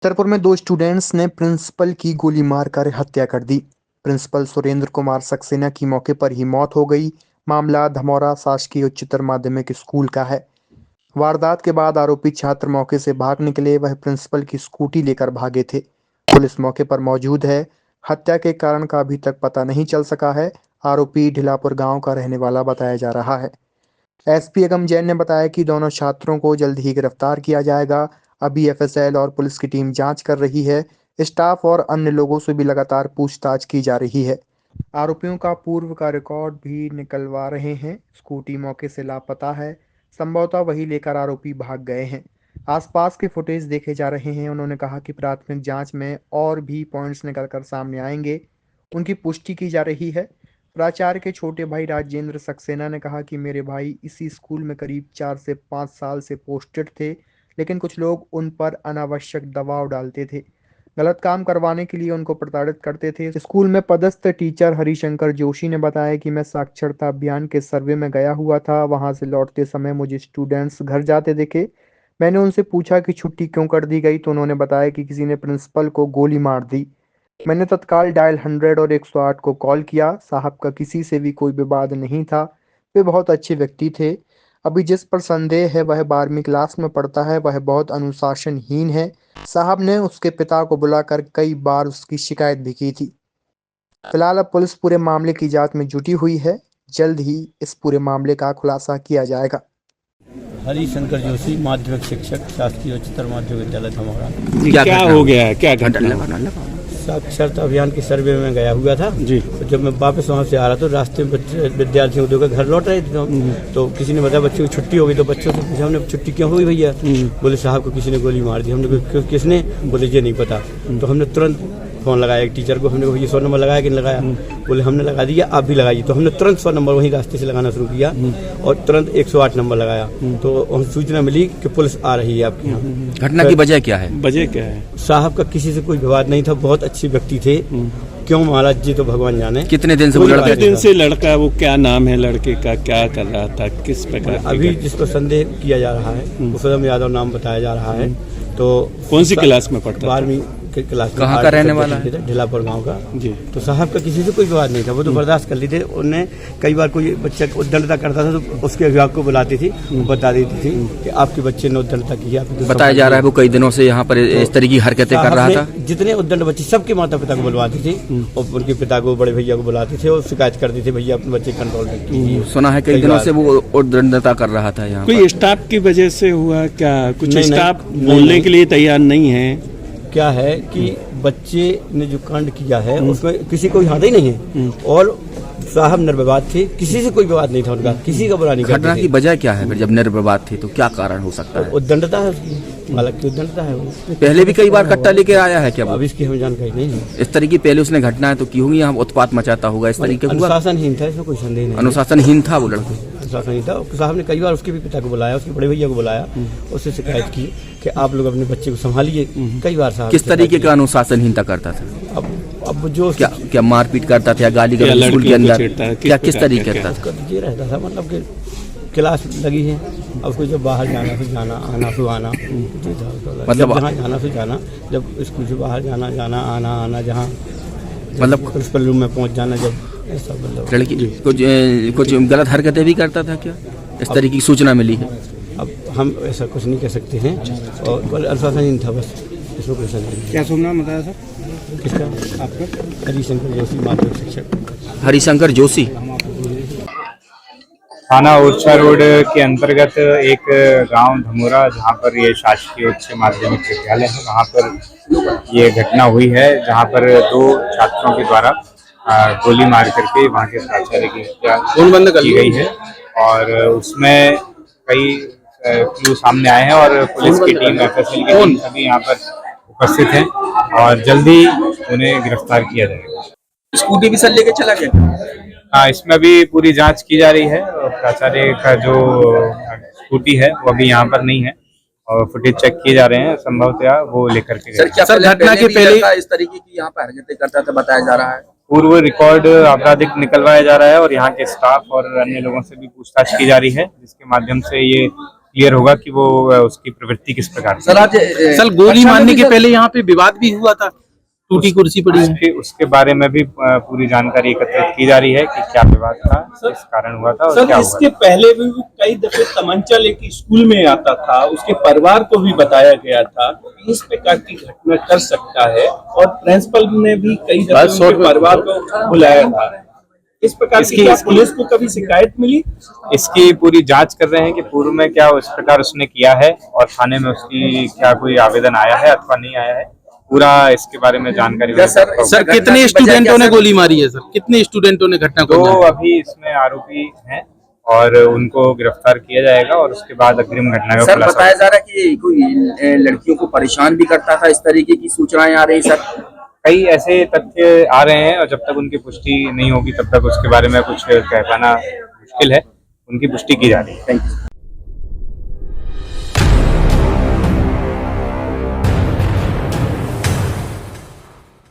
छतरपुर में दो स्टूडेंट्स ने प्रिंसिपल की गोली मारकर हत्या कर दी। प्रिंसिपल सुरेंद्र कुमार सक्सेना की मौके पर ही मौत हो गई। मामला धमौरा शासकीय उच्चतर माध्यमिक स्कूल का है। वारदात के बाद आरोपी छात्र मौके से भाग निकले। वह प्रिंसिपल की स्कूटी लेकर भागे थे। पुलिस मौके पर मौजूद है। हत्या के कारण का अभी तक पता नहीं चल सका है। आरोपी ढिलापुर गांव का रहने वाला बताया जा रहा है। एसपी अगम जैन ने बताया कि दोनों छात्रों को जल्द ही गिरफ्तार किया जाएगा। अभी एफएसएल और पुलिस की टीम जांच कर रही है। स्टाफ और अन्य लोगों से भी लगातार पूछताछ की जा रही है। आरोपियों का पूर्व का रिकॉर्ड भी निकलवा रहे हैं। स्कूटी मौके से लापता है। संभवतः वही लेकर आरोपी भाग गए हैं। आसपास के फुटेज देखे जा रहे हैं। उन्होंने कहा कि प्राथमिक जांच में और भी पॉइंट्स निकलकर सामने आएंगे। उनकी पुष्टि की जा रही है। प्राचार्य के छोटे भाई राजेंद्र सक्सेना ने कहा कि मेरे भाई इसी स्कूल में करीब 4 से 5 साल से पोस्टेड थे, लेकिन कुछ लोग उन पर अनावश्यक दबाव डालते थे। गलत काम करवाने के लिए उनको प्रताड़ित करते थे। स्कूल में पदस्थ टीचर हरिशंकर जोशी ने बताया कि मैं साक्षरता अभियान के सर्वे में गया हुआ था। वहां से लौटते समय मुझे स्टूडेंट्स घर जाते दिखे। मैंने उनसे पूछा कि छुट्टी क्यों कर दी गई, तो उन्होंने बताया कि किसी ने प्रिंसिपल को गोली मार दी। मैंने तत्काल डायल 100 और 108 को कॉल किया। साहब का किसी से भी कोई विवाद नहीं था। वे बहुत अच्छे व्यक्ति थे। अभी जिस पर संदेह है वह 12वीं क्लास में पढ़ता है। वह बहुत अनुशासनहीन है। साहब ने उसके पिता को बुलाकर कई बार उसकी शिकायत भी की थी। फिलहाल अब पुलिस पूरे मामले की जांच में जुटी हुई है। जल्द ही इस पूरे मामले का खुलासा किया जाएगा। हरिशंकर जोशी, माध्यमिक शिक्षक, शासकीय उच्चतर माध्यमिक विद्यालय धमौरा। क्या हो गया है, क्या घटना? साक्षरता अभियान के सर्वे में गया हुआ था जी। तो जब मैं वापस वहाँ से आ रहा तो रास्ते में विद्यार्थियों को घर लौट रहे थे तो किसी ने बताया बच्चों की छुट्टी हो गई। तो बच्चों से पूछा हमने छुट्टी क्यों हुई भैया? बोले साहब को किसी ने गोली मार दी। हमने किसने? बोले ये नहीं पता। तो हमने तुरंत फोन लगाया एक टीचर को। हमने कहा ये 100 नंबर लगाया कि नहीं लगाया? बोले हमने लगा दिया, आप भी लगाइए। तो हमने तुरंत 100 नंबर वहीं रास्ते से लगाना शुरू किया और तुरंत 108 नंबर लगाया। तो हम सूचना मिली कि पुलिस आ रही है आपके यहाँ। घटना की वजह क्या है? वजह क्या है? साहब का किसी से कोई विवाद नहीं था, बहुत अच्छे व्यक्ति थे। क्यों महाराज जी तो भगवान जाने। कितने दिन से वो लड़का? कितने दिन से लड़का? वो क्या नाम है लड़के का? क्या कर रहा था? किस प्रकार? अभी जिसको संदेह किया जा रहा है उफदम यादव नाम बताया जा रहा है। तो कौन सी क्लास में पढ़ता? 12वीं क्लास। कहाँ का रहने वाला है? ढिलापुर गांव का जी। तो साहब का किसी से कोई विवाद नहीं था, वो तो बर्दाश्त कर लेते। उन्हें कई बार कोई बच्चा उद्दंडता करता था तो उसके अभिभावक को बुलाती थी, बता देती थी कि आपके बच्चे ने उद्दंडता की है। बताया जा रहा है वो कई दिनों से यहाँ पर इस तरह की हरकतें कर रहा था। जितने उद्दंड बच्चे सबके माता पिता को बुलवाती थी और उनके पिता को, बड़े भैया को बुलाते थे और शिकायत करती थी भैया अपने बच्चे कंट्रोल रखिए। सुना है कई दिनों से वो उद्दंडता कर रहा था यहाँ। कोई स्टाफ की वजह से हुआ क्या? कुछ स्टाफ बोलने के लिए तैयार नहीं है। क्या है कि बच्चे ने जो कांड किया है उसमें किसी को हाथ ही नहीं है और साहब निर्विवाद थे, किसी से कोई विवाद नहीं था उनका, किसी का बुरा नहीं करते थे। घटना की वजह क्या है फिर जब निर्विवाद थे तो क्या कारण हो सकता है? उद्दंडता है उसकी, हालांकि उद्दंडता है वो। पहले भी कई बार कट्टा लेके आया है क्या? अब इसकी हमें जानकारी नहीं है। इस तरह की पहले उसने घटनाएं तो की होंगी, यहाँ उत्पात मचाता होगा इस तरीके का? अनुशासनहीन था, इसमें कोई संदेह नहीं। अनुशासनहीन था वो लड़का? अनुशासनहीन था। साहब ने कई बार उसके भी पिता को बुलाया, उसके बड़े भैया को बुलाया, उससे शिकायत की कि आप लोग अपने बच्चे को संभालिए। कई बार साहब किस तरीके का अनुशासनहीनता करता था? अब जो क्या मारपीट करता था या गाली गलौज स्कूल के अंदर? क्या किस तरीके का था? ये रहता था मतलब कि क्लास लगी है, अब उसको जब बाहर जाना फिर जाना, आना फिर आना, मतलब जहाँ जाना फिर जाना, जब स्कूल से बाहर जाना आना जहाँ मतलब प्रिंसिपल रूम में पहुँच जाना, जब ऐसा मतलब लड़की कुछ गलत हरकतें भी करता था क्या? इस तरह की सूचना मिली है। अब हम ऐसा कुछ नहीं कह सकते हैं और अनुशासनहीन था बस, इसमें कुछ नहीं। क्या शुभ नाम बताया सर किसका? आपका? हरिशंकर जोशी, माध्यमिक शिक्षक। हरिशंकर जोशी। थाना ओरछा रोड के अंतर्गत एक गांव धमौरा, जहां पर ये शासकीय उच्च माध्यमिक विद्यालय है, वहां पर ये घटना हुई है, जहां पर दो छात्रों के द्वारा गोली मार करके वहां के प्राचार्य की हत्या की गई है और उसमें कई क्लू सामने आए हैं और पुलिस की टीम, एफएसएल की टीम सभी यहाँ पर उपस्थित हैं और जल्दी उन्हें गिरफ्तार किया जाएगा। स्कूटी भी सर लेके चला गया? हाँ, इसमें भी पूरी जांच की जा रही है और प्राचार्य का जो स्कूटी है वो अभी यहाँ पर नहीं है और फुटेज चेक किए जा रहे हैं, संभवतः वो लेकर के सर घटना के पहले इस तरीके की यहाँ पर हरकतें करता था बताया जा रहा है। पूर्व रिकॉर्ड आपराधिक निकलवाया जा रहा है और यहाँ के स्टाफ और अन्य लोगों से भी पूछताछ की जा रही है, जिसके माध्यम से ये क्लियर होगा कि वो उसकी प्रवृत्ति किस प्रकार की सर आज सर गोली मारने के पहले यहाँ पे विवाद भी हुआ था, टूटी कुर्सी पड़ी है। उसके बारे में भी पूरी जानकारी एकत्रित की जा रही है कि क्या विवाद था, किस कारण हुआ था और सर क्या हुआ इसके पहले भी वो कई दफे तमंचा लेके स्कूल में आता था, उसके परिवार को भी बताया गया था कि इस प्रकार की घटना कर सकता है और प्रिंसिपल ने भी कई दफे उनके परिवार को बुलाया था। इस प्रकार की क्या पुलिस को कभी शिकायत मिली? इसकी पूरी जांच कर रहे हैं कि पूर्व में क्या इस प्रकार उसने किया है और थाने में उसकी क्या कोई आवेदन आया है अथवा नहीं आया है, पूरा इसके बारे में जानकारी। सर कितने स्टूडेंट्ों ने गोली मारी है सर? कितने स्टूडेंटों ने घटना को? 2 अभी इसमें आरोपी हैं और उनको गिरफ्तार किया जाएगा और उसके बाद अग्रिम घटना का सर बताया जा रहा है कि कोई लड़कियों को परेशान भी करता था, इस तरीके की सूचनाएं आ रही सर। कई ऐसे तथ्य आ रहे हैं और जब तक उनकी पुष्टि नहीं होगी तब तक उसके बारे में कुछ कह पाना मुश्किल है। उनकी पुष्टि की जा रही है। Thank you.